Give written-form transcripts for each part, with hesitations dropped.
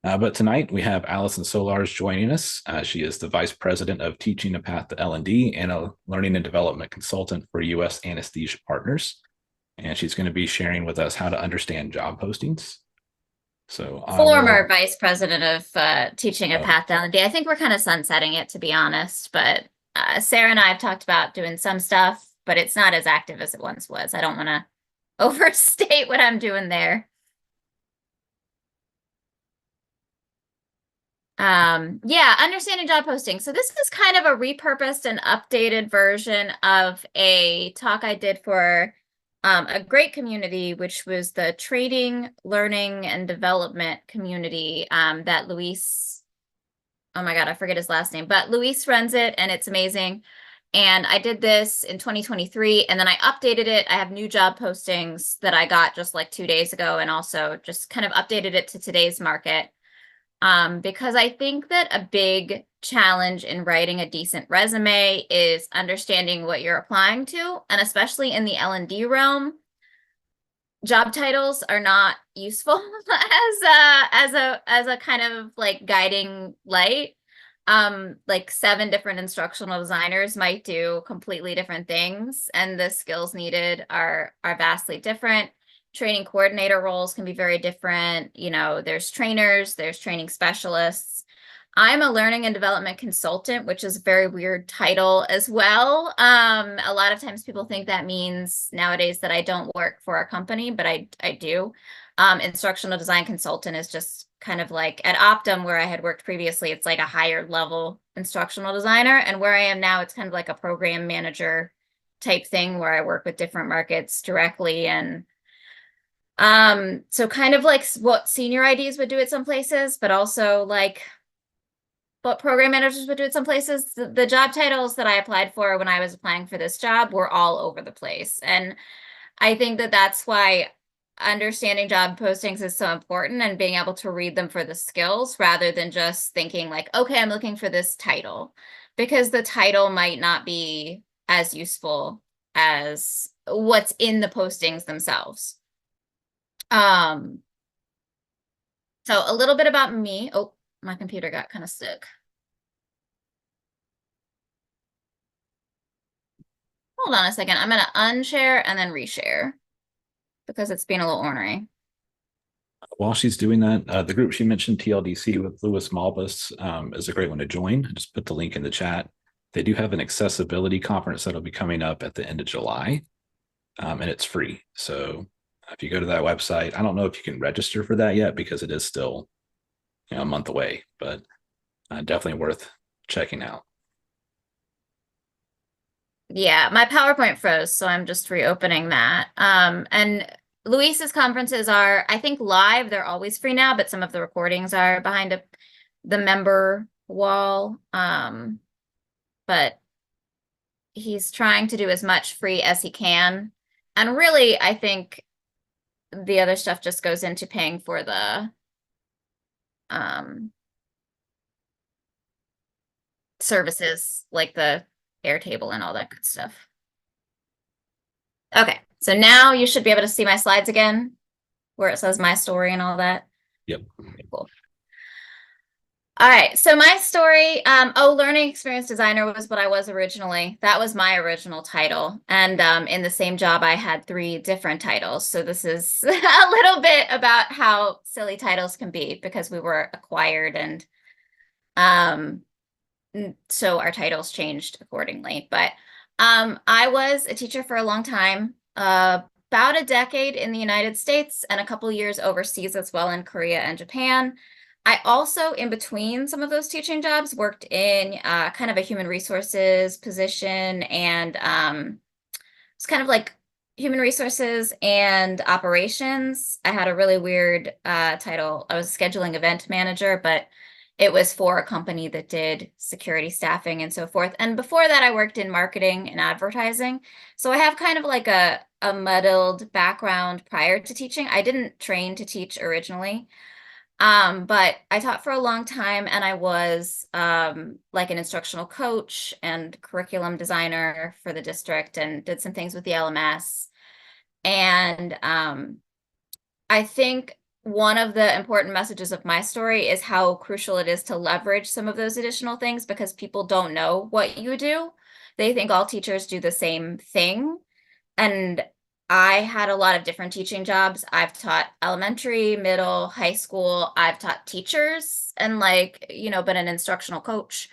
But tonight we have Alison Sollars joining us. She is the Vice President of Teaching a Path to L&D and a Learning and Development Consultant for U.S. Anesthesia Partners. And she's going to be sharing with us how to understand job postings. So I Former will. vice president of teaching a Oh, path down the day. I think we're kind of sunsetting it, to be honest. But Sarah and I have talked about doing some stuff, but it's not as active as it once was. I don't want to overstate what I'm doing there. Yeah, understanding job posting. So this is kind of a repurposed and updated version of a talk I did for a great community, which was the trading, learning, and development community that Luis, oh my God, I forget his last name, but Luis runs it and it's amazing. And I did this in 2023 and then I updated it. I have new job postings that I got just like 2 days ago and also just kind of updated it to today's market. Because I think that a big challenge in writing a decent resume is understanding what you're applying to, and especially in the L&D realm, job titles are not useful as a kind of like guiding light. Like 7 different instructional designers might do completely different things, and the skills needed are vastly different. Training coordinator roles can be very different. You know, there's trainers, there's training specialists. I'm a learning and development consultant, which is a very weird title as well. A lot of times people think that means nowadays that I don't work for a company, but I do. Instructional design consultant is just kind of like at Optum, where I had worked previously, it's like a higher level instructional designer. And where I am now, it's kind of like a program manager type thing where I work with different markets directly. And so kind of like what senior IDs would do at some places, but also like what program managers would do at some places. The job titles that I applied for when I was applying for this job were all over the place. And I think that that's why understanding job postings is so important and being able to read them for the skills rather than just thinking like, okay, I'm looking for this title, because the title might not be as useful as what's in the postings themselves. Um, so a little bit about me. Oh, my computer got kind of stuck. Hold on a second. I'm going to unshare and then reshare because it's being a little ornery. while she's doing that, the group she mentioned, TLDC with Lewis Malbus, is a great one to join. I just put the link in the chat. They do have an accessibility conference that'll be coming up at the end of July, and it's free. So if you go to that website, I don't know if you can register for that yet because it is still a month away, but definitely worth checking out. Yeah, my PowerPoint froze, so I'm just reopening that. And Luis's conferences are, I think, live. They're always free now, but some of the recordings are behind the member wall. But he's trying to do as much free as he can. And really, I think the other stuff just goes into paying for the services like the Airtable and all that good stuff. Okay, so now you should be able to see my slides again, where it says my story and all that. Yep. Okay, cool. All right, so my story, learning experience designer was what I was originally. That was my original title. And in the same job, I had 3 different titles. So this is a little bit about how silly titles can be because we were acquired, and so our titles changed accordingly. But I was a teacher for a long time, about a decade in the United States and a couple years overseas as well in Korea and Japan. I also, in between some of those teaching jobs, worked in kind of a human resources position, and it's kind of like human resources and operations. I had a really weird title. I was a scheduling event manager, but it was for a company that did security staffing and so forth. And before that, I worked in marketing and advertising. So I have kind of like a muddled background prior to teaching. I didn't train to teach originally. But I taught for a long time, and I was like an instructional coach and curriculum designer for the district and did some things with the LMS. And I think one of the important messages of my story is how crucial it is to leverage some of those additional things because people don't know what you do. They think all teachers do the same thing. And I had a lot of different teaching jobs. I've taught elementary, middle, high school. I've taught teachers and like, been an instructional coach,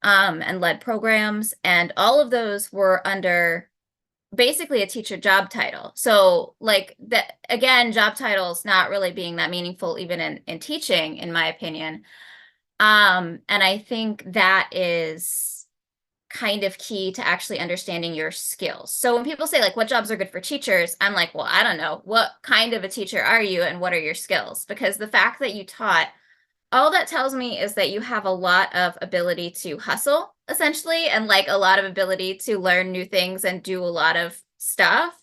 and led programs. And all of those were under basically a teacher job title. So like that, again, job titles not really being that meaningful even in teaching, in my opinion. And I think that is kind of key to actually understanding your skills. So when people say like what jobs are good for teachers, I'm like, well, I don't know. What kind of a teacher are you and what are your skills? Because the fact that you taught, all that tells me is that you have a lot of ability to hustle essentially, and like a lot of ability to learn new things and do a lot of stuff.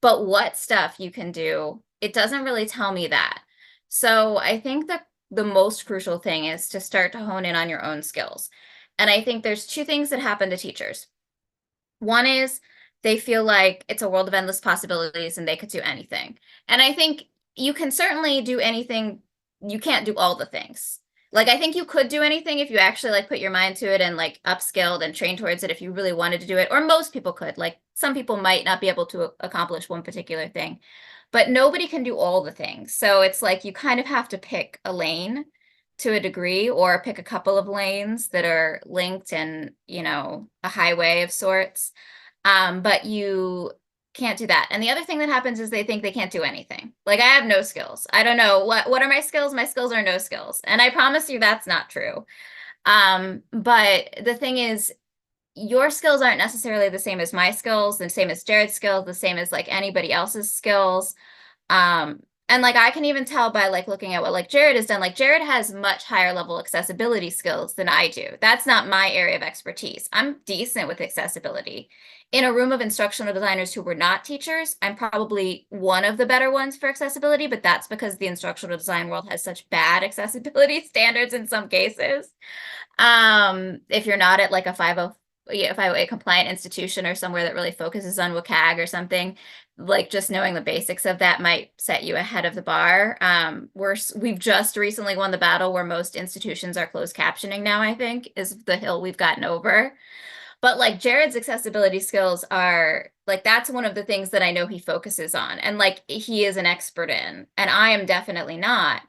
But what stuff you can do, it doesn't really tell me that. So I think that the most crucial thing is to start to hone in on your own skills. And I think there's two things that happen to teachers. One is they feel like it's a world of endless possibilities and they could do anything. And I think you can certainly do anything. You can't do all the things. Like, I think you could do anything if you actually like put your mind to it and like upskilled and trained towards it if you really wanted to do it, or most people could. Like, some people might not be able to accomplish one particular thing, but nobody can do all the things. So it's like you kind of have to pick a lane to a degree or pick a couple of lanes that are linked and, a highway of sorts. But you can't do that. And the other thing that happens is they think they can't do anything. Like, I have no skills. I don't know what are my skills? My skills are no skills. And I promise you that's not true. But the thing is, your skills aren't necessarily the same as my skills, the same as Jared's skills, the same as like anybody else's skills. And like I can even tell by like looking at what like Jared has done. Like, Jared has much higher level accessibility skills than I do. That's not my area of expertise. I'm decent with accessibility. In a room of instructional designers who were not teachers, I'm probably one of the better ones for accessibility, but that's because the instructional design world has such bad accessibility standards in some cases. If you're not at like a 508 compliant institution or somewhere that really focuses on WCAG or something, like just knowing the basics of that might set you ahead of the bar. We've just recently won the battle where most institutions are closed captioning now, I think, is the hill we've gotten over. But like Jared's accessibility skills are like, that's one of the things that I know he focuses on and like he is an expert in, and I am definitely not.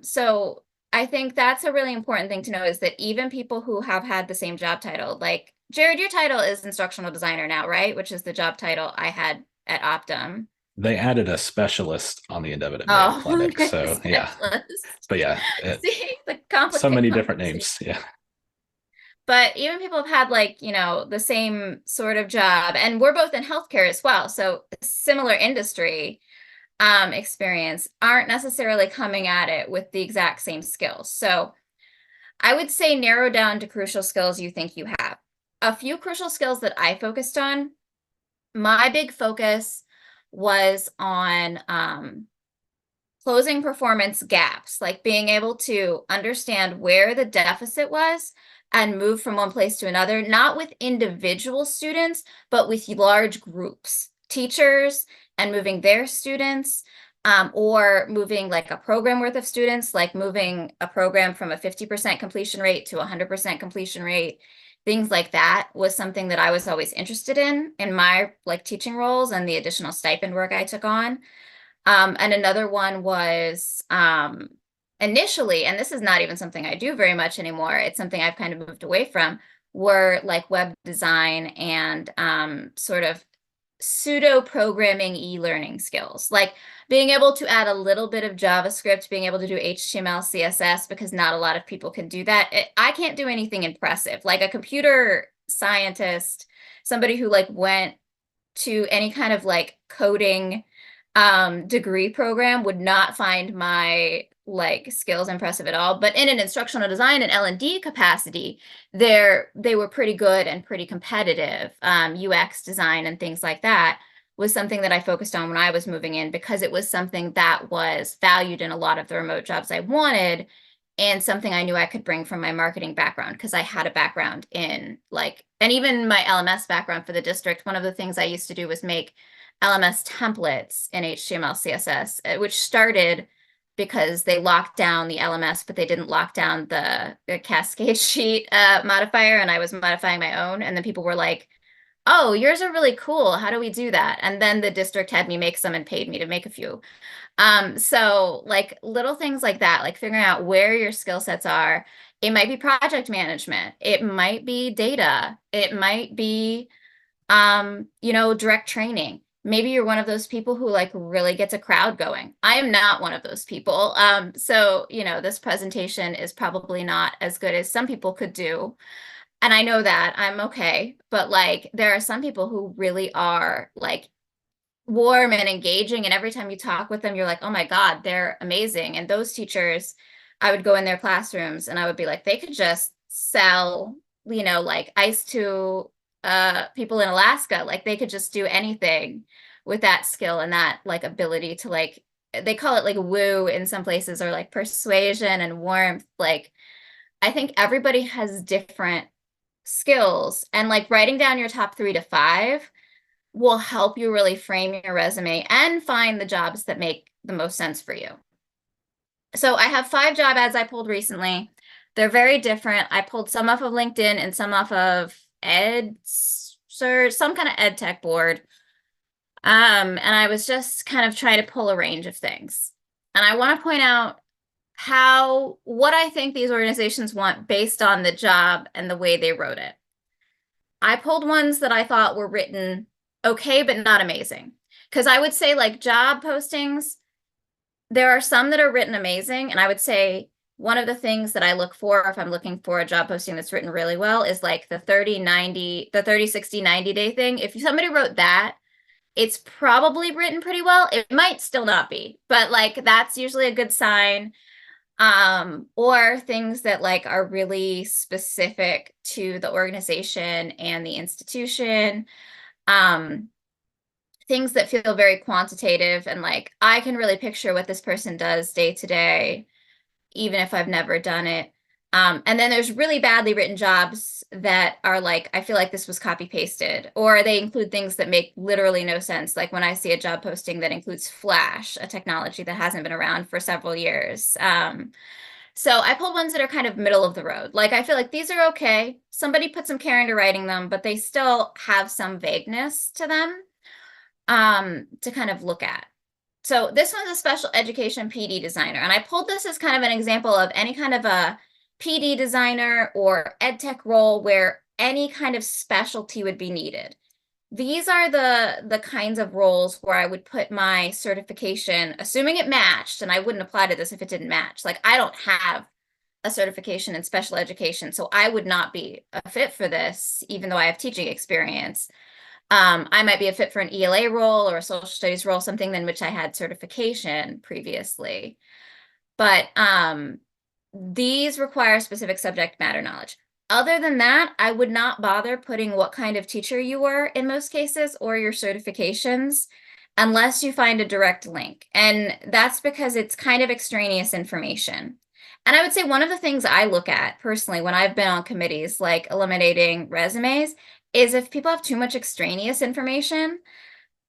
So I think that's a really important thing to know is that even people who have had the same job title, like Jared, your title is instructional designer now, right? Which is the job title I had at Optum. They added a specialist on the end of it at Mayo Oh, Clinic. So yeah, specialist. but yeah, See, the so many complicated different conversation. names. Yeah. But even people have had like, the same sort of job, and we're both in healthcare as well. So similar industry experience aren't necessarily coming at it with the exact same skills. So I would say narrow down to crucial skills you think you have. A few crucial skills that I focused on, my big focus was on closing performance gaps, like being able to understand where the deficit was and move from one place to another, not with individual students, but with large groups, teachers, and moving their students, or moving like a program worth of students, like moving a program from a 50% completion rate to 100% completion rate. Things like that was something that I was always interested in my like teaching roles and the additional stipend work I took on. And another one was initially, and this is not even something I do very much anymore, it's something I've kind of moved away from, were like web design and sort of pseudo programming e-learning skills, like being able to add a little bit of JavaScript, being able to do HTML, CSS, because not a lot of people can do that. I can't do anything impressive. Like a computer scientist, somebody who like went to any kind of like coding degree program would not find my like skills impressive at all. But in an instructional design and L&D capacity, they were pretty good and pretty competitive. UX design and things like that was something that I focused on when I was moving in because it was something that was valued in a lot of the remote jobs I wanted and something I knew I could bring from my marketing background because I had a background in like, and even my LMS background for the district. One of the things I used to do was make LMS templates in HTML, CSS, which started because they locked down the LMS, but they didn't lock down the cascade sheet modifier, and I was modifying my own. And then people were like, oh, yours are really cool. How do we do that? And then the district had me make some and paid me to make a few. So like little things like that, like figuring out where your skill sets are. It might be project management. It might be data. It might be, direct training. Maybe you're one of those people who like really gets a crowd going. I am not one of those people. So, this presentation is probably not as good as some people could do. And I know that I'm okay, but like there are some people who really are like warm and engaging. And every time you talk with them, you're like, oh my God, they're amazing. And those teachers, I would go in their classrooms and I would be like, they could just sell, like ice to people in Alaska. Like they could just do anything with that skill and that like ability to like, they call it like woo in some places, or like persuasion and warmth. Like I think everybody has different skills, and like writing down your top 3 to 5 will help you really frame your resume and find the jobs that make the most sense for you. So I have 5 job ads I pulled recently. They're very different. I pulled some off of LinkedIn and some off of some kind of ed tech board. And I was just kind of trying to pull a range of things. And I want to point out what I think these organizations want based on the job and the way they wrote it. I pulled ones that I thought were written okay, but not amazing. Because I would say like job postings, there are some that are written amazing. And I would say one of the things that I look for if I'm looking for a job posting that's written really well is like the 30, 60, 90-day thing. If somebody wrote that, it's probably written pretty well. It might still not be, but like that's usually a good sign. Or things that like are really specific to the organization and the institution. Things that feel very quantitative and like I can really picture what this person does day to day, even if I've never done it. And then there's really badly written jobs that are like, I feel like this was copy pasted, or they include things that make literally no sense. Like when I see a job posting that includes Flash, a technology that hasn't been around for several years. So I pulled ones that are kind of middle of the road. Like I feel like these are okay. Somebody put some care into writing them, but they still have some vagueness to them to kind of look at. So this one's a special education PD designer. And I pulled this as kind of an example of any kind of a PD designer or ed tech role where any kind of specialty would be needed. These are the kinds of roles where I would put my certification, assuming it matched, and I wouldn't apply to this if it didn't match. Like I don't have a certification in special education, so I would not be a fit for this, even though I have teaching experience. I might be a fit for an ELA role or a social studies role, something in which I had certification previously. But these require specific subject matter knowledge. Other than that, I would not bother putting what kind of teacher you were in most cases or your certifications unless you find a direct link. And that's because it's kind of extraneous information. And I would say one of the things I look at personally when I've been on committees like eliminating resumes is if people have too much extraneous information,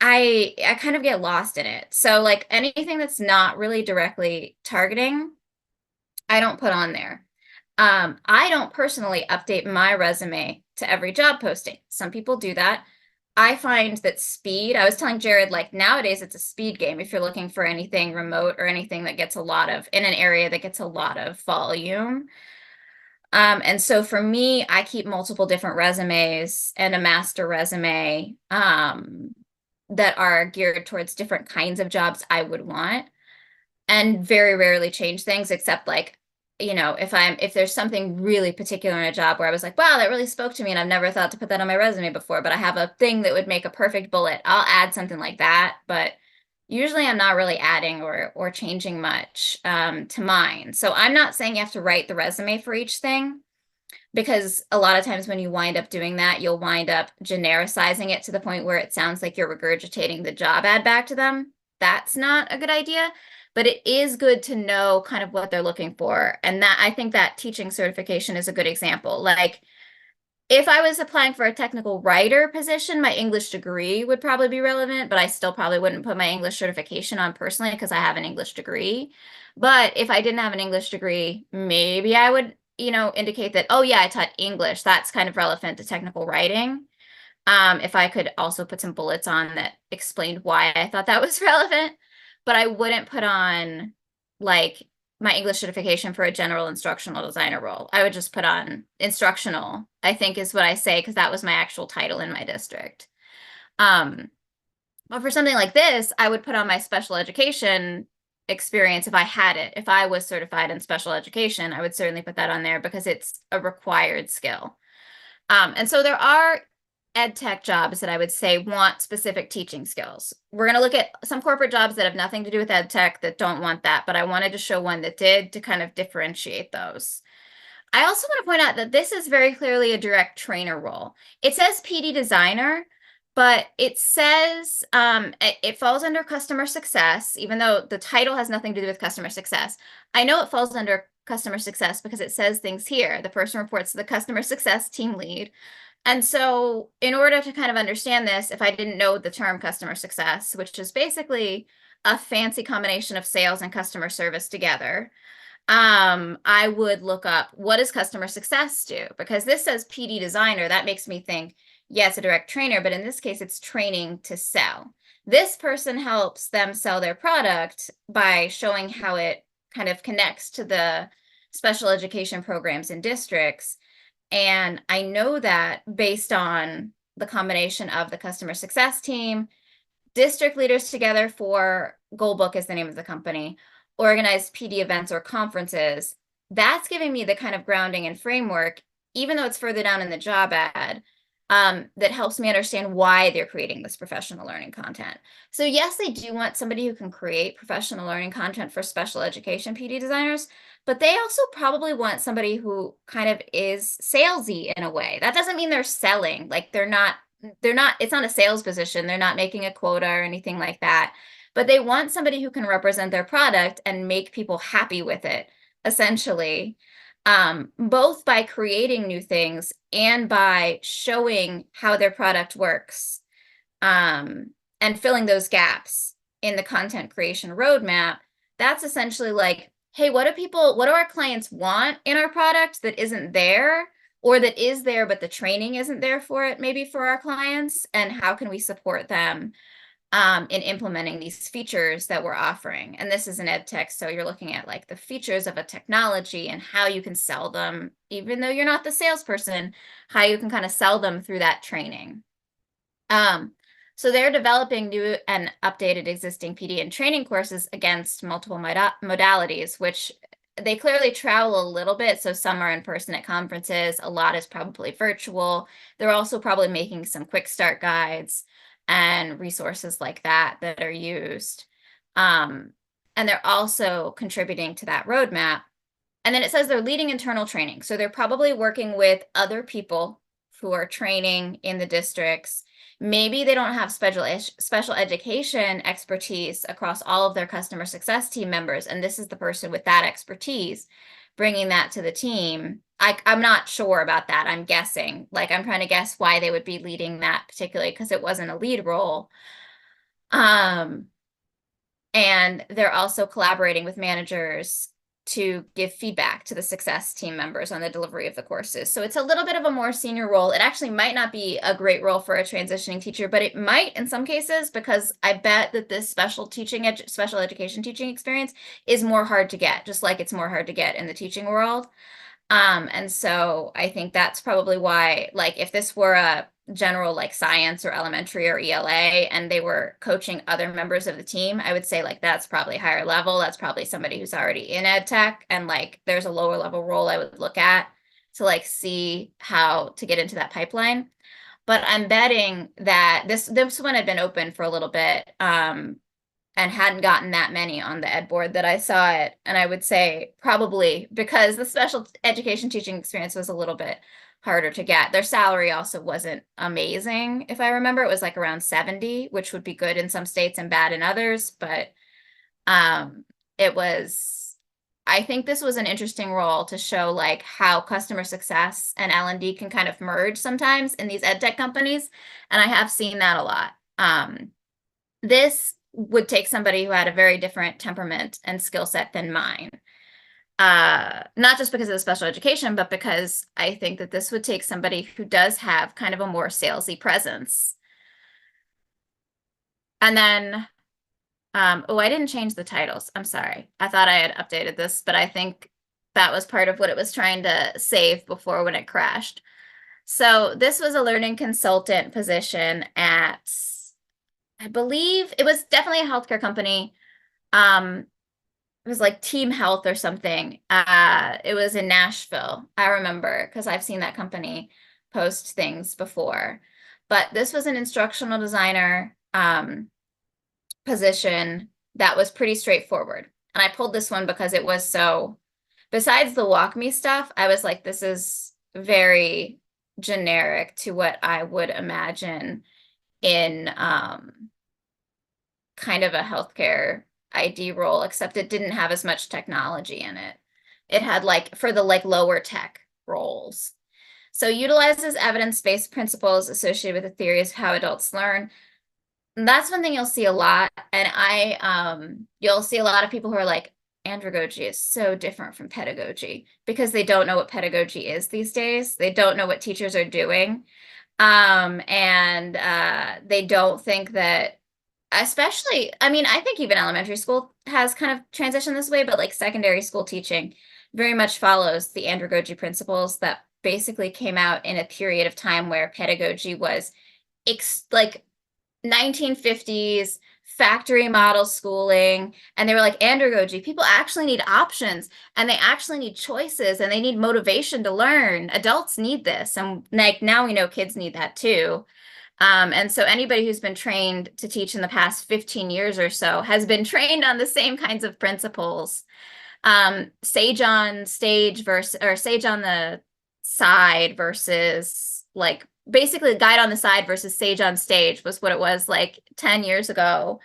I kind of get lost in it. So like anything that's not really directly targeting, I don't put on there. I don't personally update my resume to every job posting. Some people do that. I find that speed, I was telling Jared, like nowadays it's a speed game if you're looking for anything remote or anything that gets in an area that gets a lot of volume. And so for me, I keep multiple different resumes and a master resume that are geared towards different kinds of jobs I would want, and very rarely change things except like, if there's something really particular in a job where I was like, wow, that really spoke to me and I've never thought to put that on my resume before, but I have a thing that would make a perfect bullet, I'll add something like that. But usually I'm not really adding or changing much to mine. So I'm not saying you have to write the resume for each thing, because a lot of times when you wind up doing that, you'll wind up genericizing it to the point where it sounds like you're regurgitating the job ad back to them. That's not a good idea, but it is good to know kind of what they're looking for. And that I think that teaching certification is a good example. Like If I was applying for a technical writer position, my English degree would probably be relevant, but I still probably wouldn't put my English certification on personally because I have an English degree. But if I didn't have an English degree, maybe I would, indicate that, oh yeah, I taught English. That's kind of relevant to technical writing. If I could also put some bullets on that explained why I thought that was relevant, but I wouldn't put on like my English certification for a general instructional designer role. I would just put on instructional, I think is what I say, because that was my actual title in my district. Um, but for something like this, I would put on my special education experience if I had it. If I was certified in special education, I would certainly put that on there because it's a required skill. And so there are ed tech jobs that I would say want specific teaching skills. We're going to look at some corporate jobs that have nothing to do with ed tech that don't want that, but I wanted to show one that did to kind of differentiate those. I also want to point out that this is very clearly a direct trainer role. It says PD designer, but it says it falls under customer success, even though the title has nothing to do with customer success. I know it falls under customer success because it says things here. The person reports to the customer success team lead. And so in order to kind of understand this, if I didn't know the term customer success, which is basically a fancy combination of sales and customer service together, I would look up what does customer success do? Because this says PD designer, that makes me think, yes, a direct trainer, but in this case, it's training to sell. This person helps them sell their product by showing how it kind of connects to the special education programs and districts. And I know that based on the combination of the customer success team, district leaders together for Goalbook is the name of the company, organize PD events or conferences. That's giving me the kind of grounding and framework, even though it's further down in the job ad, that helps me understand why they're creating this professional learning content. So yes, they do want somebody who can create professional learning content for special education PD designers, but they also probably want somebody who kind of is salesy in a way. That doesn't mean they're selling, like it's not a sales position. They're not making a quota or anything like that, but they want somebody who can represent their product and make people happy with it, essentially, both by creating new things and by showing how their product works, and filling those gaps in the content creation roadmap. That's essentially like, hey, what do our clients want in our product that isn't there? Or that is there, but the training isn't there for it, maybe for our clients, and how can we support them in implementing these features that we're offering? And this is an ed tech, so you're looking at like the features of a technology and how you can sell them, even though you're not the salesperson, how you can kind of sell them through that training. So they're developing new and updated existing PD and training courses against multiple modalities, which they clearly travel a little bit. So some are in person at conferences, a lot is probably virtual. They're also probably making some quick start guides and resources like that that are used. And they're also contributing to that roadmap. And then it says they're leading internal training. So they're probably working with other people who are training in the districts. Maybe they don't have special education expertise across all of their customer success team members, and this is the person with that expertise bringing that to the team. I'm not sure about that. I'm guessing. Like, I'm trying to guess why they would be leading that particularly, because it wasn't a lead role. And they're also collaborating with managers to give feedback to the success team members on the delivery of the courses. So it's a little bit of a more senior role. It actually might not be a great role for a transitioning teacher, but it might in some cases, because I bet that this special education teaching experience is more hard to get, just like it's more hard to get in the teaching world. And so I think that's probably why, like, if this were a general like science or elementary or ELA and they were coaching other members of the team, I would say like that's probably higher level. That's probably somebody who's already in ed tech, and like there's a lower level role I would look at to like see how to get into that pipeline. But I'm betting that this one had been open for a little bit, and hadn't gotten that many on the ed board that I saw it. And I would say probably because the special education teaching experience was a little bit harder to get. Their salary also wasn't amazing. If I remember, it was like around 70, which would be good in some states and bad in others. But it was I think this was an interesting role to show like how customer success and L&D can kind of merge sometimes in these ed tech companies. And I have seen that a lot. This would take somebody who had a very different temperament and skill set than mine. Not just because of the special education, but because I think that this would take somebody who does have kind of a more salesy presence. And then, oh, I didn't change the titles. I'm sorry. I thought I had updated this, but I think that was part of what it was trying to save before when it crashed. So this was a learning consultant position at, I believe it was definitely a healthcare company. It was like Team Health or something. It was in Nashville. I remember because I've seen that company post things before. But this was an instructional designer position that was pretty straightforward. And I pulled this one because it was so, besides the walk me stuff, I was like, this is very generic to what I would imagine in kind of a healthcare ID role, except it didn't have as much technology in it. It had like for the like lower tech roles. So utilizes evidence-based principles associated with the theories of how adults learn. And that's one thing you'll see a lot. And you'll see a lot of people who are like, andragogy is so different from pedagogy because they don't know what pedagogy is these days. They don't know what teachers are doing. They don't think that, especially, I mean, I think even elementary school has kind of transitioned this way, but like secondary school teaching very much follows the andragogy principles that basically came out in a period of time where pedagogy was like 1950s factory model schooling, and they were like, andragogy, people actually need options and they actually need choices and they need motivation to learn. Adults need this, and like now we know kids need that too. And so anybody who's been trained to teach in the past 15 years or so has been trained on the same kinds of principles. Sage on stage versus, or sage on the side versus like basically guide on the side versus sage on stage was what it was like 10 years ago.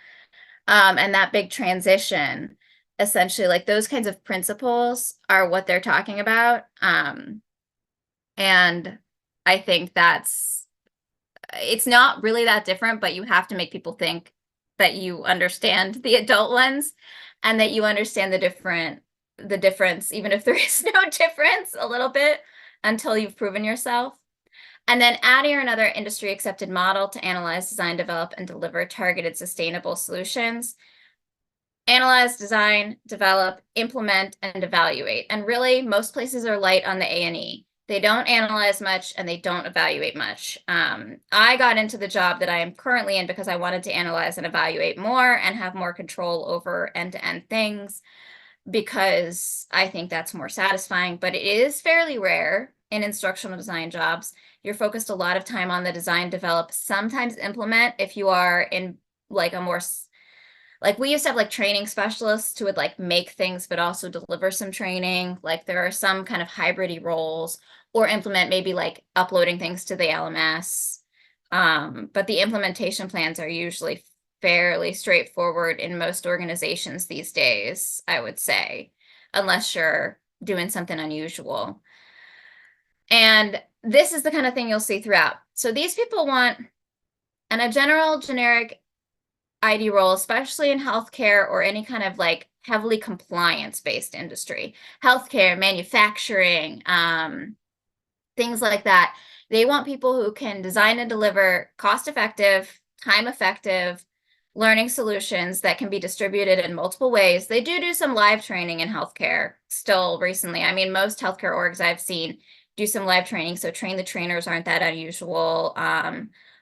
And that big transition, essentially, like those kinds of principles are what they're talking about. And I think it's not really that different, but you have to make people think that you understand the adult ones and that you understand the difference, even if there is no difference a little bit until you've proven yourself. And then adding another industry accepted model to analyze, design, develop, and deliver targeted sustainable solutions. Analyze, design, develop, implement, and evaluate. And really, most places are light on the A&E. They don't analyze much and they don't evaluate much. I got into the job that I am currently in because I wanted to analyze and evaluate more and have more control over end-to-end things, because I think that's more satisfying, but it is fairly rare in instructional design jobs. You're focused a lot of time on the design, develop, sometimes implement if you are in like a more, like we used to have like training specialists who would like make things, but also deliver some training. Like there are some kind of hybridy roles, or implement, maybe like uploading things to the LMS. But the implementation plans are usually fairly straightforward in most organizations these days, I would say, unless you're doing something unusual. And this is the kind of thing you'll see throughout. So these people want, and a general generic ID role, especially in healthcare or any kind of like heavily compliance-based industry, healthcare, manufacturing, things like that. They want people who can design and deliver cost-effective, time-effective learning solutions that can be distributed in multiple ways. They do some live training in healthcare still recently. I mean, most healthcare orgs I've seen do some live training, so train the trainers aren't that unusual,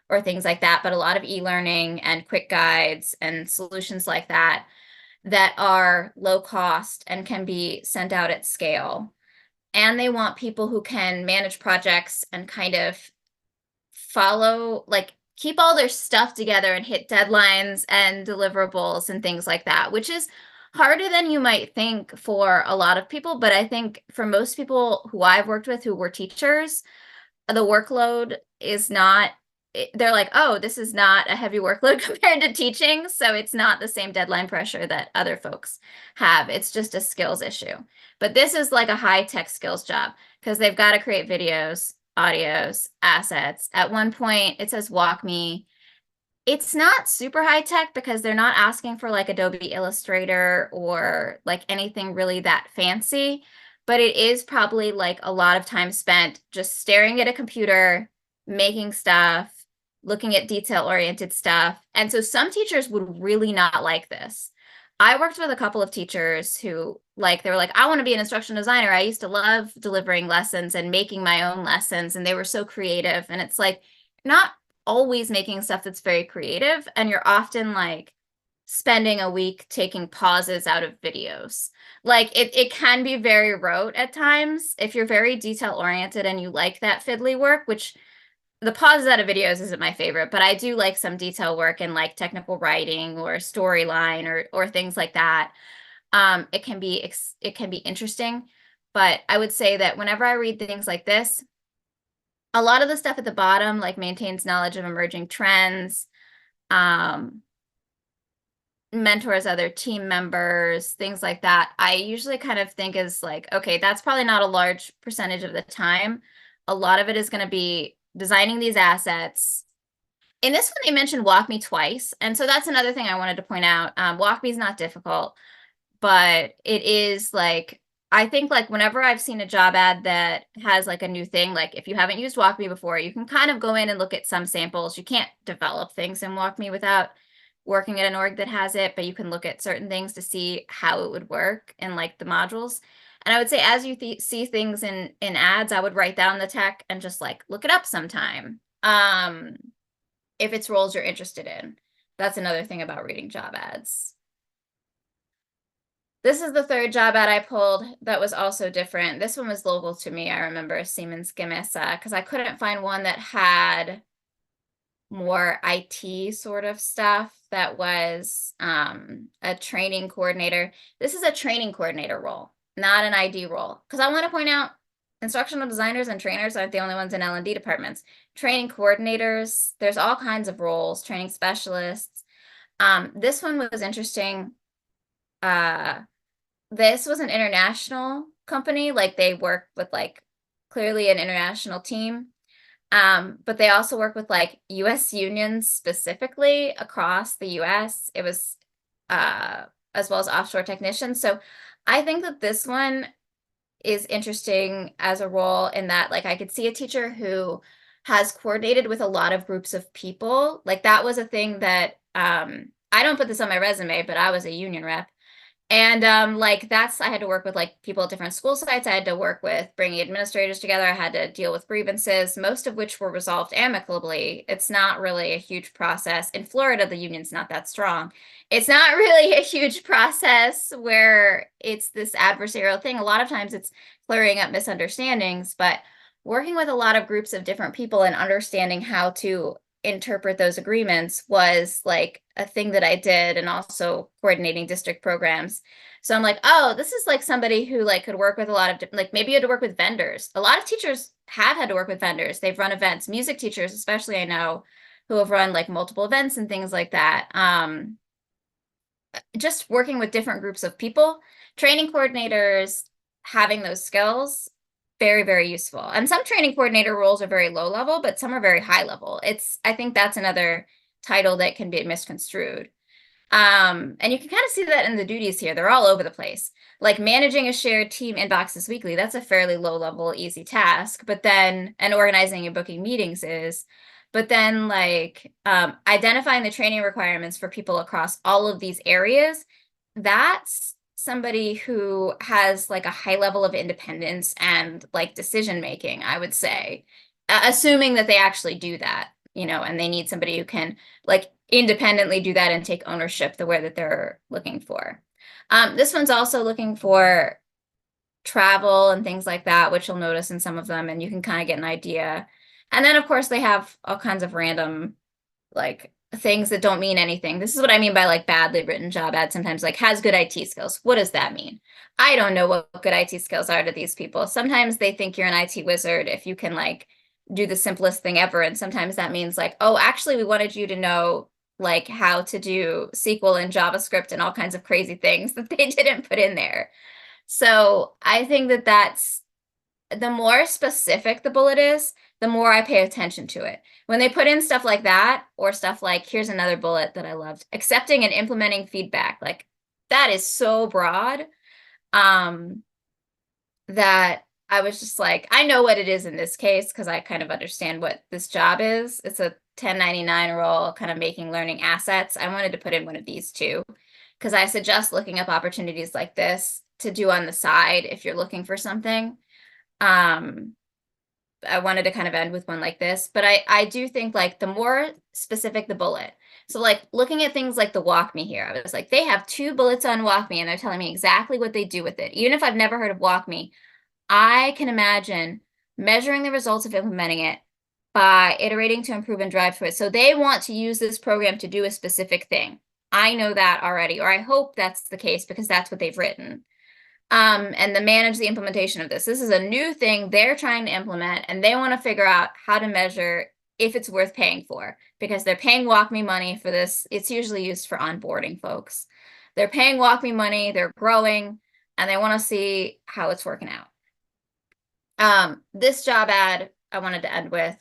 or things like that, but a lot of e-learning and quick guides and solutions like that that are low cost and can be sent out at scale. And they want people who can manage projects and kind of follow, like keep all their stuff together and hit deadlines and deliverables and things like that, which is harder than you might think for a lot of people. But I think for most people who I've worked with who were teachers, the workload is not they're like, oh, this is not a heavy workload compared to teaching. So it's not the same deadline pressure that other folks have. It's just a skills issue. But this is like a high tech skills job because they've got to create videos, audios, assets. At one point, it says walk me. It's not super high tech because they're not asking for like Adobe Illustrator or like anything really that fancy, but it is probably like a lot of time spent just staring at a computer, making stuff, looking at detail-oriented stuff. And so some teachers would really not like this. I worked with a couple of teachers who like they were like, I want to be an instructional designer. I used to love delivering lessons and making my own lessons, and they were so creative. And it's like not always making stuff that's very creative, and you're often like spending a week taking pauses out of videos. Like it can be very rote at times if you're very detail oriented and you like that fiddly work, which the pauses out of videos isn't my favorite, but I do like some detail work in like technical writing or storyline or things like that. It can be interesting, but I would say that whenever I read things like this, a lot of the stuff at the bottom, like maintains knowledge of emerging trends, mentors other team members, things like that. I usually kind of think is like, okay, that's probably not a large percentage of the time. A lot of it is going to be designing these assets. In this one, they mentioned walk me twice. And so that's another thing I wanted to point out. Walk me is not difficult, but it is like, I think like whenever I've seen a job ad that has like a new thing, like if you haven't used WalkMe before, you can kind of go in and look at some samples. You can't develop things in WalkMe without working at an org that has it, but you can look at certain things to see how it would work in like the modules. And I would say as you see things in ads, I would write down the tech and just like look it up sometime. If it's roles you're interested in. That's another thing about reading job ads. This is the third job ad I pulled that was also different. This one was local to me. I remember Siemens Gamesa because I couldn't find one that had more IT sort of stuff that was a training coordinator. This is a training coordinator role, not an ID role. Because I want to point out instructional designers and trainers aren't the only ones in L&D departments. Training coordinators, there's all kinds of roles, training specialists. This one was interesting. This was an international company, like they work with like clearly an international team. But they also work with like US unions specifically across the US. It was as well as offshore technicians. So I think that this one is interesting as a role in that like I could see a teacher who has coordinated with a lot of groups of people. Like that was a thing that I don't put this on my resume, but I was a union rep. And like I had to work with like people at different school sites. I had to work with bringing administrators together. I had to deal with grievances, most of which were resolved amicably. It's not really a huge process. In Florida, the union's not that strong. It's not really a huge process where it's this adversarial thing. A lot of times it's clearing up misunderstandings, but working with a lot of groups of different people and understanding how to interpret those agreements was like a thing that I did, and also coordinating district programs. So I'm like, oh, this is like somebody who like could work with a lot of like maybe you had to work with vendors. A lot of teachers have had to work with vendors. They've run events, music teachers especially I know, who have run like multiple events and things like that. Just working with different groups of people, training coordinators, having those skills, very, very useful. And some training coordinator roles are very low level, but some are very high level. I think that's another title that can be misconstrued. And you can kind of see that in the duties here. They're all over the place. Like managing a shared team inboxes weekly, that's a fairly low level, easy task. But then, and organizing and booking meetings is, but then like identifying the training requirements for people across all of these areas, that's somebody who has like a high level of independence and like decision making, I would say, assuming that they actually do that, and they need somebody who can like independently do that and take ownership the way that they're looking for. This one's also looking for travel and things like that, which you'll notice in some of them, and you can kind of get an idea. And then of course they have all kinds of random like things that don't mean anything. This is what I mean by like badly written job ads sometimes, like has good IT skills. What does that mean? I don't know what good IT skills are to these people. Sometimes they think you're an IT wizard if you can like do the simplest thing ever. And sometimes that means like, oh, actually, we wanted you to know like how to do SQL and JavaScript and all kinds of crazy things that they didn't put in there. So I think that that's the more specific the bullet is, the more I pay attention to it. When they put in stuff like that, or stuff like, here's another bullet that I loved, accepting and implementing feedback, like that is so broad, that I was just like, I know what it is in this case because I kind of understand what this job is. It's a 1099 role, kind of making learning assets. I wanted to put in one of these too, because I suggest looking up opportunities like this to do on the side if you're looking for something. I wanted to kind of end with one like this, but I do think like the more specific the bullet. So like looking at things like the Walk Me here, I was like, they have 2 bullets on Walk Me and they're telling me exactly what they do with it. Even if I've never heard of Walk Me, I can imagine measuring the results of implementing it by iterating to improve and drive towards. So they want to use this program to do a specific thing. I know that already, or I hope that's the case because that's what they've written. And to manage the implementation of this. This is a new thing they're trying to implement, and they want to figure out how to measure if it's worth paying for, because they're paying WalkMe money for this. It's usually used for onboarding folks. They're paying WalkMe money, they're growing, and they want to see how it's working out. This job ad I wanted to end with.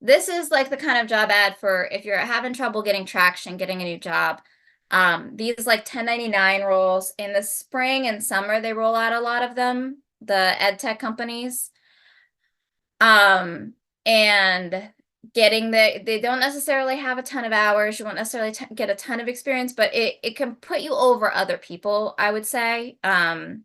This is like the kind of job ad for if you're having trouble getting traction, getting a new job. These like 1099 roles in the spring and summer, they roll out a lot of them, the ed tech companies. And getting they don't necessarily have a ton of hours. You won't necessarily get a ton of experience, but it can put you over other people, I would say. And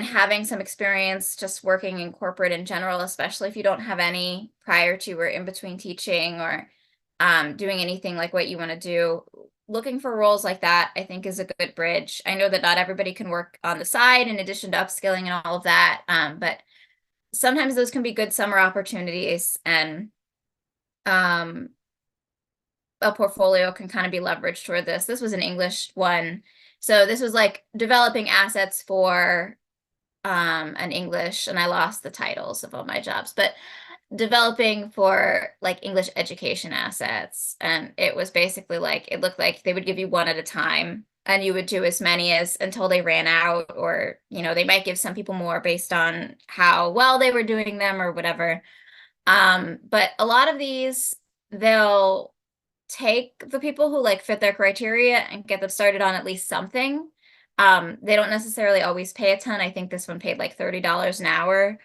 having some experience just working in corporate in general, especially if you don't have any prior to or in between teaching or doing anything like what you want to do, looking for roles like that, I think is a good bridge. I know that not everybody can work on the side in addition to upskilling and all of that, but sometimes those can be good summer opportunities, and a portfolio can kind of be leveraged toward this. This was an English one. So this was like developing assets for an English, and I lost the titles of all my jobs, but developing for like English education assets. And it was basically like, it looked like they would give you one at a time and you would do as many as until they ran out, or, you know, they might give some people more based on how well they were doing them or whatever. But a lot of these, they'll take the people who like fit their criteria and get them started on at least something. They don't necessarily always pay a ton. I think this one paid like $30 an hour.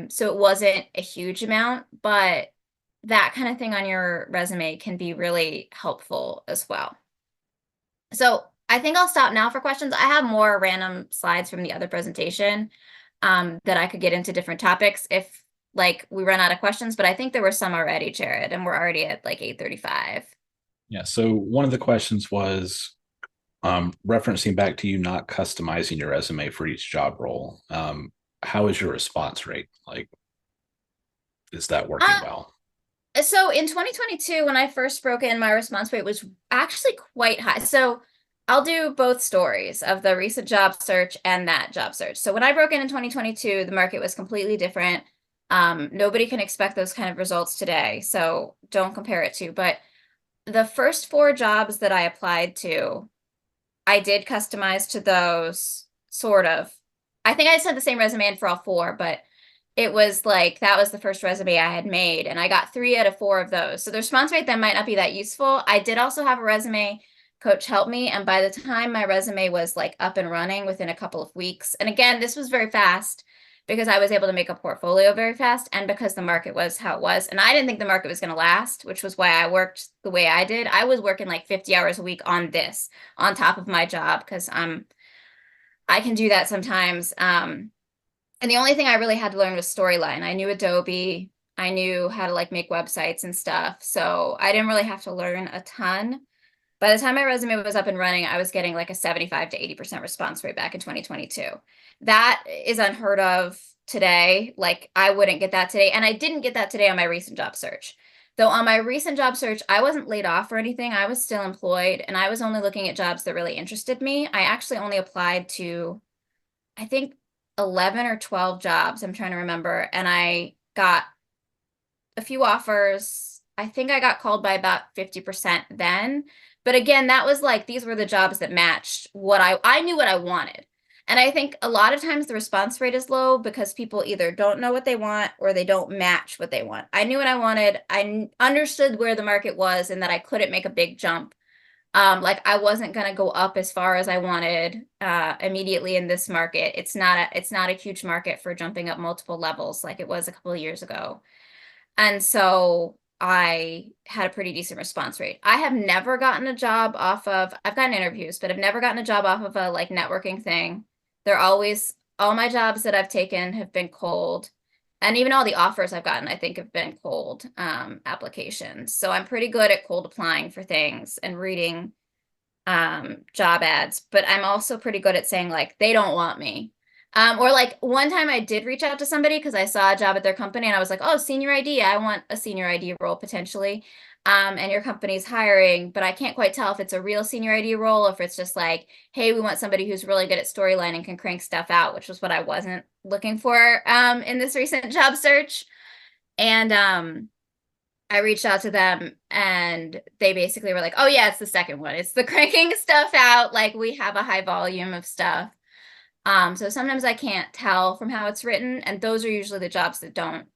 So it wasn't a huge amount, but that kind of thing on your resume can be really helpful as well. So I think I'll stop now for questions. I have more random slides from the other presentation that I could get into different topics if like we run out of questions, but I think there were some already, Jared, and we're already at like 8:35. Yeah. So one of the questions was referencing back to you not customizing your resume for each job role. How is your response rate? Like, is that working well? So in 2022, when I first broke in, my response rate was actually quite high. So I'll do both stories of the recent job search and that job search. So when I broke in 2022, the market was completely different. Nobody can expect those kind of results today, so don't compare it to. But the first 4 jobs that I applied to, I did customize to those, sort of. I think I sent the same resume in for all 4, but it was like that was the first resume I had made, and I got 3 out of 4 of those. So the response rate then might not be that useful. I did also have a resume coach help me, and by the time my resume was like up and running within a couple of weeks, and again, this was very fast because I was able to make a portfolio very fast, and because the market was how it was, and I didn't think the market was going to last, which was why I worked the way I did. I was working like 50 hours a week on this on top of my job because I can do that sometimes. And the only thing I really had to learn was Storyline. I knew Adobe. I knew how to like make websites and stuff. So I didn't really have to learn a ton. By the time my resume was up and running, I was getting like a 75 to 80% response rate back in 2022. That is unheard of today. Like I wouldn't get that today. And I didn't get that today on my recent job search. Though on my recent job search, I wasn't laid off or anything. I was still employed, and I was only looking at jobs that really interested me. I actually only applied to, I think, 11 or 12 jobs. I'm trying to remember. And I got a few offers. I think I got called by about 50% then. But again, that was like these were the jobs that matched what I knew what I wanted. And I think a lot of times the response rate is low because people either don't know what they want or they don't match what they want. I knew what I wanted. I understood where the market was and that I couldn't make a big jump. Like I wasn't gonna go up as far as I wanted immediately in this market. It's not a huge market for jumping up multiple levels like it was a couple of years ago. And so I had a pretty decent response rate. I have never gotten a job off of, I've gotten interviews, but I've never gotten a job off of a like networking thing. They're always, all my jobs that I've taken have been cold. And even all the offers I've gotten, I think, have been cold applications. So I'm pretty good at cold applying for things and reading job ads, but I'm also pretty good at saying like they don't want me. Or like one time I did reach out to somebody because I saw a job at their company and I was like, oh, senior ID, I want a senior ID role potentially. And your company's hiring, but I can't quite tell if it's a real senior ID role, or if it's just like, hey, we want somebody who's really good at storyline and can crank stuff out, which was what I wasn't looking for in this recent job search. And I reached out to them and they basically were like, oh yeah, it's the second one. It's the cranking stuff out. Like we have a high volume of stuff. So sometimes I can't tell from how it's written, and those are usually the jobs that don't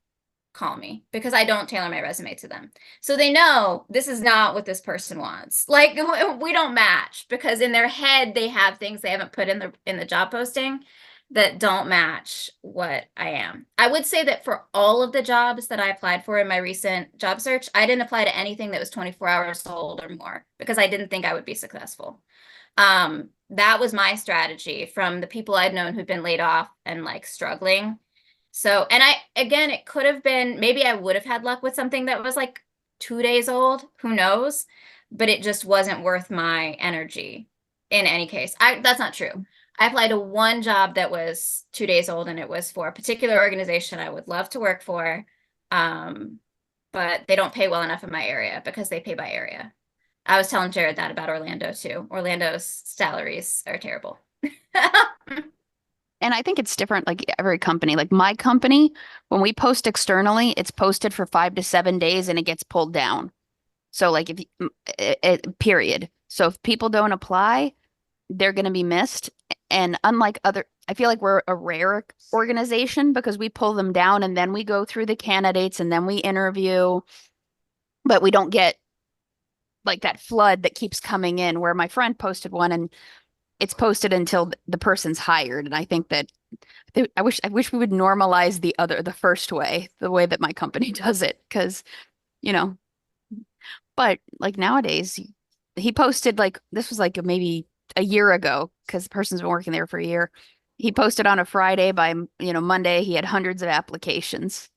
call me because I don't tailor my resume to them. So they know this is not what this person wants. Like we don't match because in their head they have things they haven't put in the job posting that don't match what I am. I would say that for all of the jobs that I applied for in my recent job search, I didn't apply to anything that was 24 hours old or more because I didn't think I would be successful. That was my strategy from the people I'd known who'd been laid off and like struggling. So, and again, it could have been, maybe I would have had luck with something that was like 2 days old, who knows? But it just wasn't worth my energy in any case. That's not true. I applied to one job that was 2 days old and it was for a particular organization I would love to work for. But they don't pay well enough in my area because they pay by area. I was telling Jared that about Orlando too. Orlando's salaries are terrible. And I think it's different, like every company. Like my company, when we post externally, it's posted for 5 to 7 days and it gets pulled down. So like if period. So if people don't apply, they're going to be missed. And unlike other, I feel like we're a rare organization because we pull them down and then we go through the candidates and then we interview, but we don't get like that flood that keeps coming in where my friend posted one and it's posted until the person's hired. And I think that I wish we would normalize the first way, the way that my company does it. Cause, you know, but like nowadays he posted like, this was like maybe a year ago because the person's been working there for a year. He posted on a Friday by, Monday, he had hundreds of applications.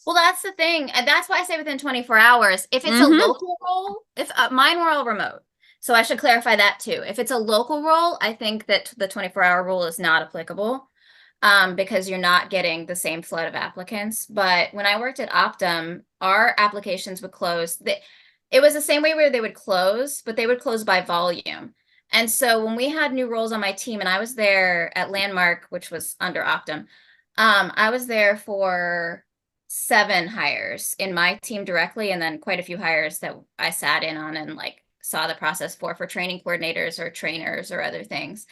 Well, that's the thing. And that's why I say within 24 hours. If it's a Mhm. local role, if mine were all remote. So I should clarify that too. If it's a local role, I think that the 24-hour rule is not applicable because you're not getting the same flood of applicants. But when I worked at Optum, our applications would close. It was the same way where they would close, but they would close by volume. And so when we had new roles on my team, and I was there at Landmark, which was under Optum, I was there for 7 hires in my team directly, and then quite a few hires that I sat in on and like saw the process for training coordinators or trainers or other things.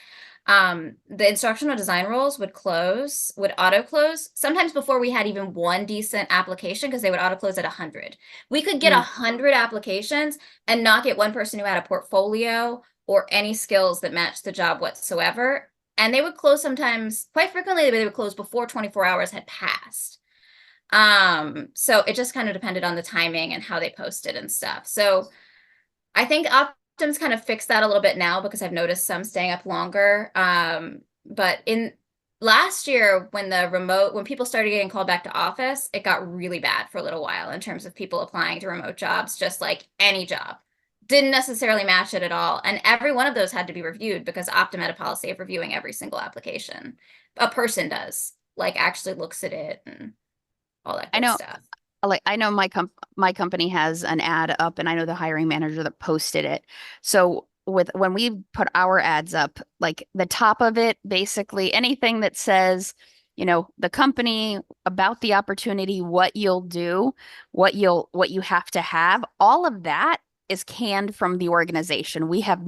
The instructional design roles would auto close sometimes before we had even one decent application because they would auto close at 100. We could get 100 applications and not get one person who had a portfolio or any skills that matched the job whatsoever. And they would close sometimes, quite frequently, they would close before 24 hours had passed. So it just kind of depended on the timing and how they posted and stuff. So I think Optum's kind of fixed that a little bit now because I've noticed some staying up longer. But in last year, when people started getting called back to office, it got really bad for a little while in terms of people applying to remote jobs, just like any job. Didn't necessarily match it at all. And every one of those had to be reviewed because Optum had a policy of reviewing every single application. A person does, like actually looks at it and all that I good know, stuff. like I know my company has an ad up and I know the hiring manager that posted it. So when we put our ads up, like the top of it, basically anything that says the company, about the opportunity, what you'll do, what you have to have, all of that is canned from the organization. We have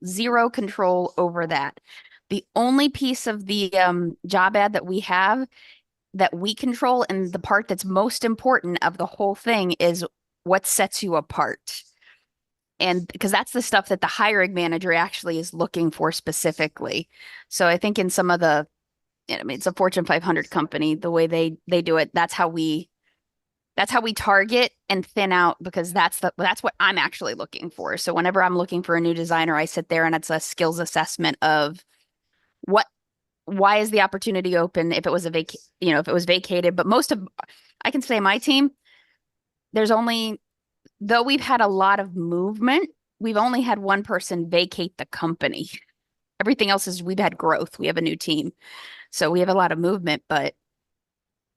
zero control over that. The only piece of the job ad that we have that we control, and the part that's most important of the whole thing, is what sets you apart. And because that's the stuff that the hiring manager actually is looking for specifically. So I think in some of the, I mean, it's a Fortune 500 company, the way they do it, that's how we target and thin out, because that's what I'm actually looking for. So whenever I'm looking for a new designer, I sit there and it's a skills assessment of why is the opportunity open, if it was if it was vacated. But I can say my team, though we've had a lot of movement, we've only had one person vacate the company. Everything else is we've had growth. We have a new team. So we have a lot of movement, but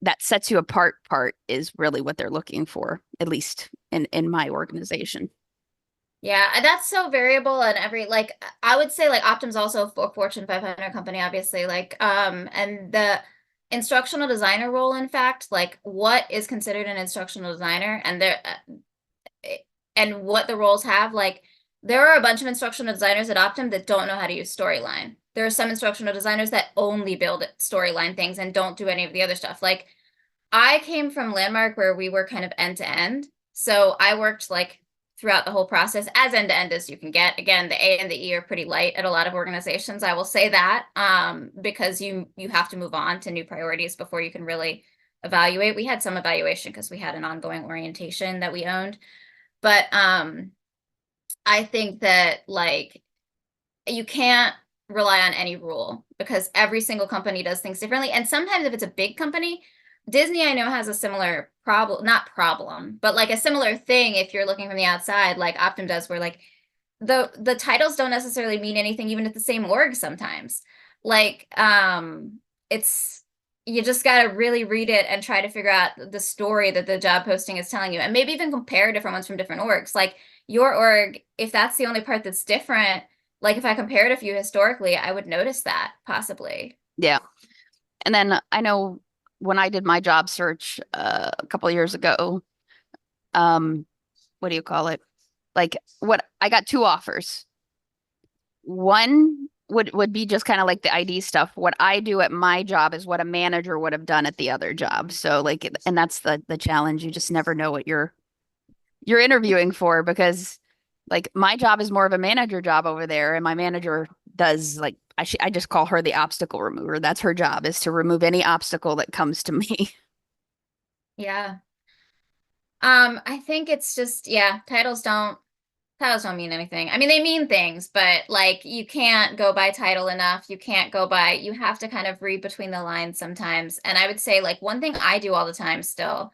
that sets you apart part is really what they're looking for, at least in my organization. Yeah, and that's so variable, and I would say like Optum's also a Fortune 500 company, obviously. And the instructional designer role, in fact, like what is considered an instructional designer, and what the roles have, like there are a bunch of instructional designers at Optum that don't know how to use Storyline. There are some instructional designers that only build Storyline things and don't do any of the other stuff. Like I came from Landmark where we were kind of end to end. So I worked like throughout the whole process, as end to end as you can get. Again, the A and the E are pretty light at a lot of organizations. I will say that because you have to move on to new priorities before you can really evaluate. We had some evaluation because we had an ongoing orientation that we owned. But I think that like you can't rely on any rule because every single company does things differently. And sometimes if it's a big company, Disney, I know, has a similar problem, not problem, but like a similar thing if you're looking from the outside, like Optum does, where like the titles don't necessarily mean anything, even at the same org sometimes. Like it's you just gotta really read it and try to figure out the story that the job posting is telling you, and maybe even compare different ones from different orgs. Like your org, if that's the only part that's different, like if I compared a few historically, I would notice that possibly. Yeah. And then I know when I did my job search a couple of years ago, what do you call it? Like what I got two offers. One would be just kind of like the ID stuff. What I do at my job is what a manager would have done at the other job. So like, and that's the challenge. You just never know what you're interviewing for, because like my job is more of a manager job over there, and my manager does like I just call her the obstacle remover. That's her job, is to remove any obstacle that comes to me. Yeah. I think it's just, yeah, titles don't mean anything. I mean, they mean things, but like you can't go by title enough. You have to kind of read between the lines sometimes. And I would say like one thing I do all the time still,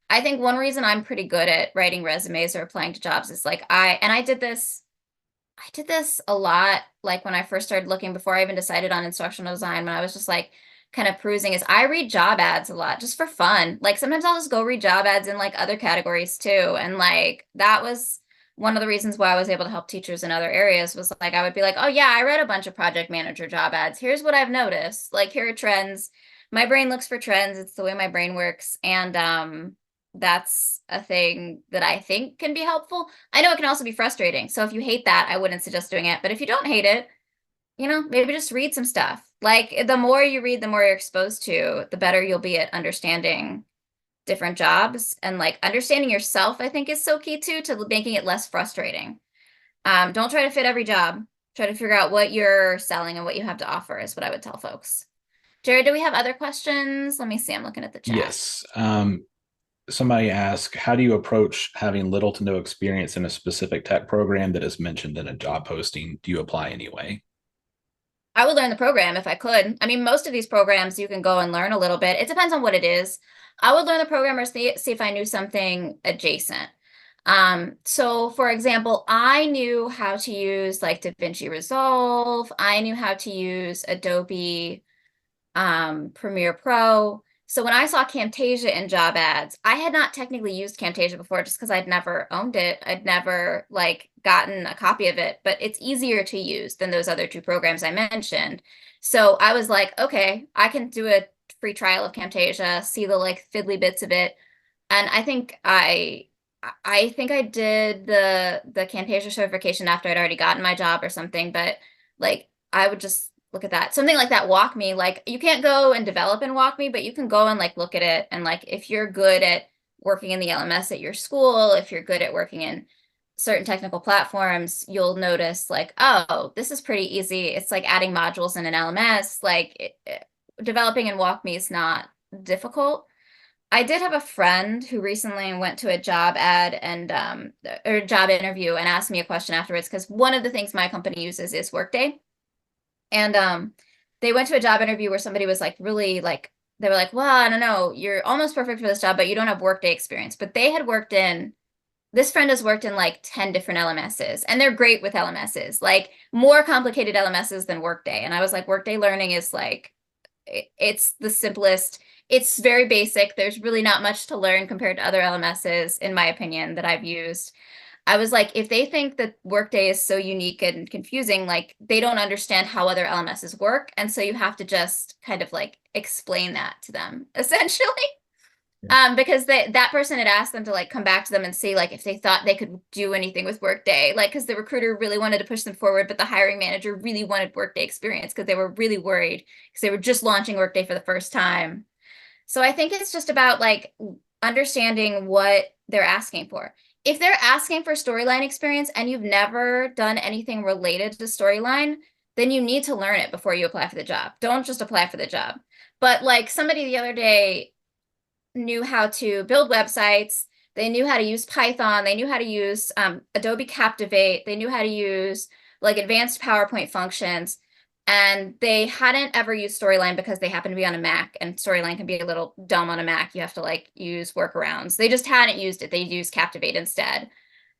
I think one reason I'm pretty good at writing resumes or applying to jobs is like I did this a lot, like when I first started looking before I even decided on instructional design, when I was just like kind of perusing, is I read job ads a lot just for fun. Like sometimes I'll just go read job ads in like other categories too. And like that was one of the reasons why I was able to help teachers in other areas, was like I would be like, oh yeah, I read a bunch of project manager job ads. Here's what I've noticed. Like here are trends. My brain looks for trends. It's the way my brain works. And that's a thing that I think can be helpful. I know it can also be frustrating. So if you hate that, I wouldn't suggest doing it. But if you don't hate it, maybe just read some stuff. Like the more you read, the more you're exposed to, the better you'll be at understanding different jobs. And like understanding yourself, I think, is so key too, to making it less frustrating. Don't try to fit every job. Try to figure out what you're selling and what you have to offer is what I would tell folks. Jared, do we have other questions? Let me see. I'm looking at the chat. Yes. Somebody asked, how do you approach having little to no experience in a specific tech program that is mentioned in a job posting? Do you apply anyway? I would learn the program if I could. I mean, most of these programs you can go and learn a little bit. It depends on what it is. I would learn the program or see if I knew something adjacent. So for example, I knew how to use like DaVinci Resolve. I knew how to use Adobe Premiere Pro. So when I saw Camtasia in job ads, I had not technically used Camtasia before just because I'd never owned it. I'd never like gotten a copy of it, but it's easier to use than those other two programs I mentioned. So I was like, okay, I can do a free trial of Camtasia, see the like fiddly bits of it. And I think I did the Camtasia certification after I'd already gotten my job or something, but like I would just look at that. Something like that WalkMe, like you can't go and develop in WalkMe, but you can go and like look at it. And like if you're good at working in the LMS at your school, if you're good at working in certain technical platforms, you'll notice like, oh, this is pretty easy. It's like adding modules in an LMS. Like developing in WalkMe is not difficult. I did have a friend who recently went to a job ad and or job interview and asked me a question afterwards, because one of the things my company uses is Workday. And they went to a job interview where somebody was like really like, they were like, well, I don't know, you're almost perfect for this job, but you don't have Workday experience. But they had worked in, this friend has worked in like 10 different LMSs, and they're great with LMSs, like more complicated LMSs than Workday. And I was like, Workday learning is like, it's the simplest. It's very basic. There's really not much to learn compared to other LMSs, in my opinion, that I've used. I was like, if they think that Workday is so unique and confusing, like they don't understand how other LMSs work. And so you have to just kind of like explain that to them, essentially. Because that person had asked them to like come back to them and see like if they thought they could do anything with Workday, like because the recruiter really wanted to push them forward, but the hiring manager really wanted Workday experience because they were really worried because they were just launching Workday for the first time. So I think it's just about like understanding what they're asking for. If they're asking for storyline experience and you've never done anything related to storyline, then you need to learn it before you apply for the job. Don't just apply for the job. But like somebody the other day knew how to build websites. They knew how to use Python. They knew how to use Adobe Captivate. They knew how to use like advanced PowerPoint functions. And they hadn't ever used Storyline because they happen to be on a Mac, and Storyline can be a little dumb on a Mac. You have to like use workarounds. They just hadn't used it. They used Captivate instead.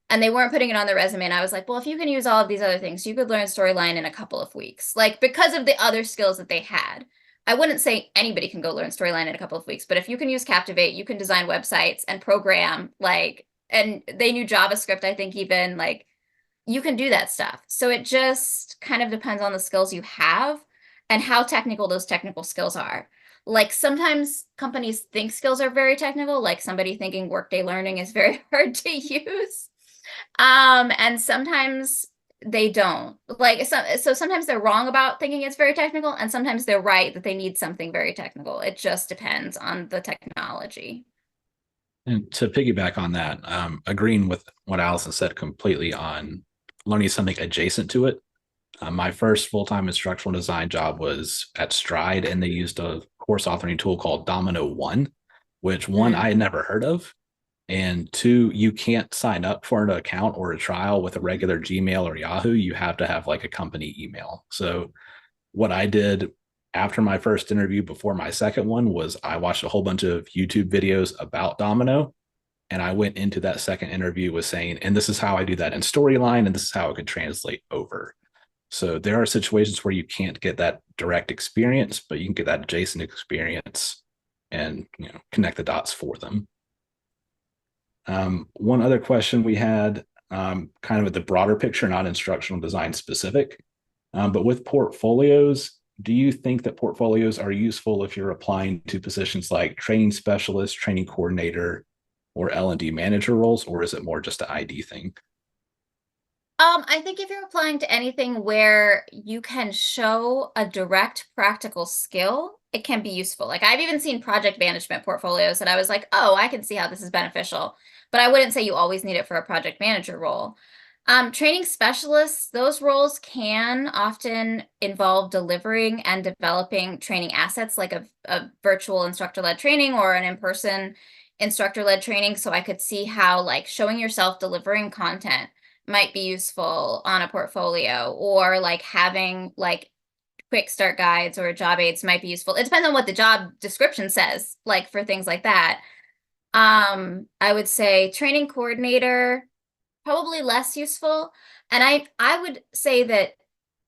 And they weren't putting it on their resume. And I was like, well, if you can use all of these other things, you could learn Storyline in a couple of weeks, like because of the other skills that they had. I wouldn't say anybody can go learn Storyline in a couple of weeks, but if you can use Captivate, you can design websites and program like, and they knew JavaScript, I think even like you can do that stuff. So it just kind of depends on the skills you have and how technical those technical skills are. Like sometimes companies think skills are very technical, like somebody thinking Workday learning is very hard to use. And sometimes they don't. Like so sometimes they're wrong about thinking it's very technical, and sometimes they're right that they need something very technical. It just depends on the technology. And to piggyback on that, agreeing with what Alison said completely on learning something adjacent to it. My first full-time instructional design job was at Stride, and they used a course authoring tool called Domino One, which one I had never heard of. And two, you can't sign up for an account or a trial with a regular Gmail or Yahoo. You have to have like a company email. So what I did after my first interview before my second one was I watched a whole bunch of YouTube videos about Domino. And I went into that second interview with saying, and this is how I do that in Storyline, and this is how it could translate over. So there are situations where you can't get that direct experience, but you can get that adjacent experience and connect the dots for them. One other question we had, kind of at the broader picture, not instructional design specific, but with portfolios, do you think that portfolios are useful if you're applying to positions like training specialist, training coordinator, or L&D manager roles, or is it more just an ID thing? I think if you're applying to anything where you can show a direct practical skill, it can be useful. Like I've even seen project management portfolios that I was like, oh, I can see how this is beneficial, but I wouldn't say you always need it for a project manager role. Training specialists, those roles can often involve delivering and developing training assets like a virtual instructor-led training or an in-person instructor-led training. So I could see how like showing yourself delivering content might be useful on a portfolio, or like having like quick start guides or job aids might be useful. It depends on what the job description says, like for things like that. I would say training coordinator, probably less useful. And I would say that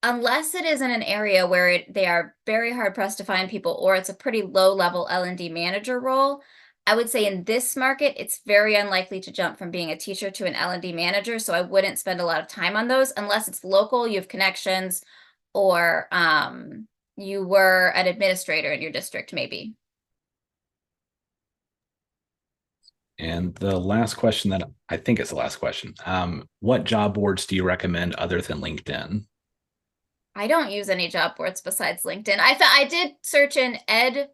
unless it is in an area where they are very hard pressed to find people, or it's a pretty low level L&D manager role, I would say in this market, it's very unlikely to jump from being a teacher to an L&D manager. So I wouldn't spend a lot of time on those unless it's local, you have connections, or you were an administrator in your district, maybe. And the last question that I think is the last question. What job boards do you recommend other than LinkedIn? I don't use any job boards besides LinkedIn. I did search in ed.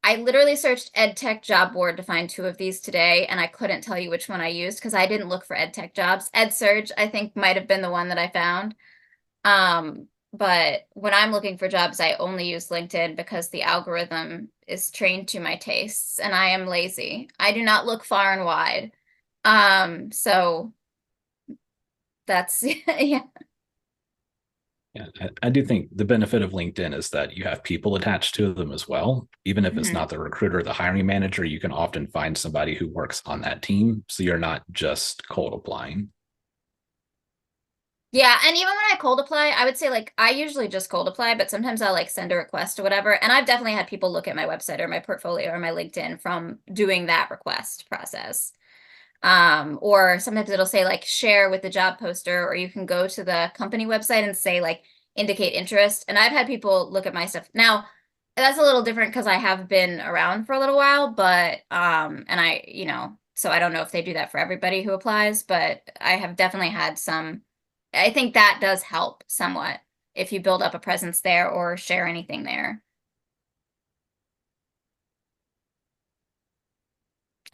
I literally searched ed tech job board to find two of these today, and I couldn't tell you which one I used because I didn't look for ed tech jobs. EdSurge, I think, might have been the one that I found. But when I'm looking for jobs, I only use LinkedIn because the algorithm is trained to my tastes, and I am lazy. I do not look far and wide. So that's yeah. Yeah, I do think the benefit of LinkedIn is that you have people attached to them as well. Even if it's Mhm. not the recruiter or the hiring manager, you can often find somebody who works on that team. So you're not just cold applying. Yeah, and even when I cold apply, I would say like I usually just cold apply, but sometimes I'll like send a request or whatever. And I've definitely had people look at my website or my portfolio or my LinkedIn from doing that request process. Or sometimes it'll say like share with the job poster, or you can go to the company website and say like indicate interest. And I've had people look at my stuff. Now, that's a little different because I have been around for a little while, but and I, so I don't know if they do that for everybody who applies, but I have definitely had some. I think that does help somewhat if you build up a presence there or share anything there.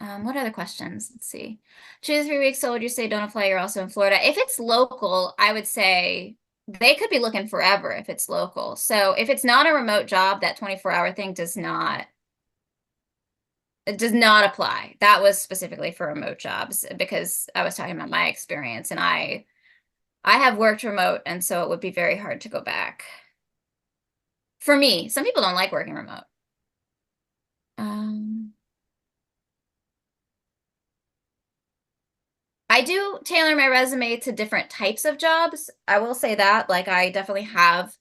What other questions? Let's see. 2 to 3 weeks. So would you say don't apply? You're also in Florida. If it's local, I would say they could be looking forever if it's local. So if it's not a remote job, that 24-hour thing it does not apply. That was specifically for remote jobs because I was talking about my experience, and I have worked remote, and so it would be very hard to go back. For me, some people don't like working remote. I do tailor my resume to different types of jobs. I will say that, like, I definitely have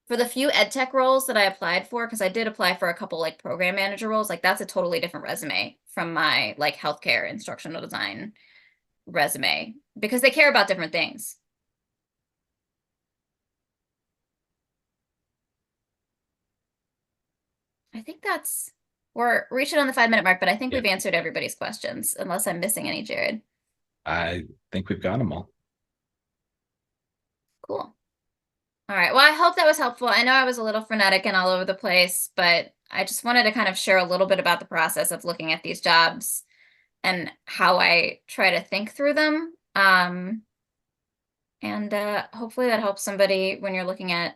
for the few ed tech roles that I applied for, because I did apply for a couple like program manager roles, like that's a totally different resume from my like healthcare instructional design resume because they care about different things. I think we're reaching on the 5-minute mark, but I think Yeah, we've answered everybody's questions, unless I'm missing any, Jared. I think we've got them all. Cool. All right. Well, I hope that was helpful. I know I was a little frenetic and all over the place, but I just wanted to kind of share a little bit about the process of looking at these jobs and how I try to think through them. And hopefully that helps somebody when you're looking at,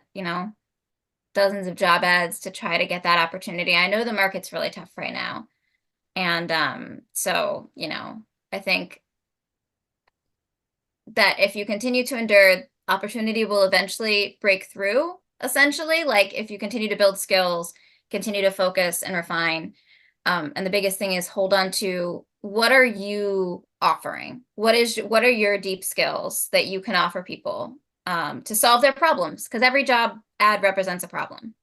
dozens of job ads to try to get that opportunity. I know the market's really tough right now. And so, I think that if you continue to endure, opportunity will eventually break through, essentially. Like if you continue to build skills, continue to focus and refine. And the biggest thing is hold on to what are you offering? What are your deep skills that you can offer people to solve their problems? Because every job ad represents a problem.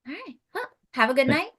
All right. Well, have a good night.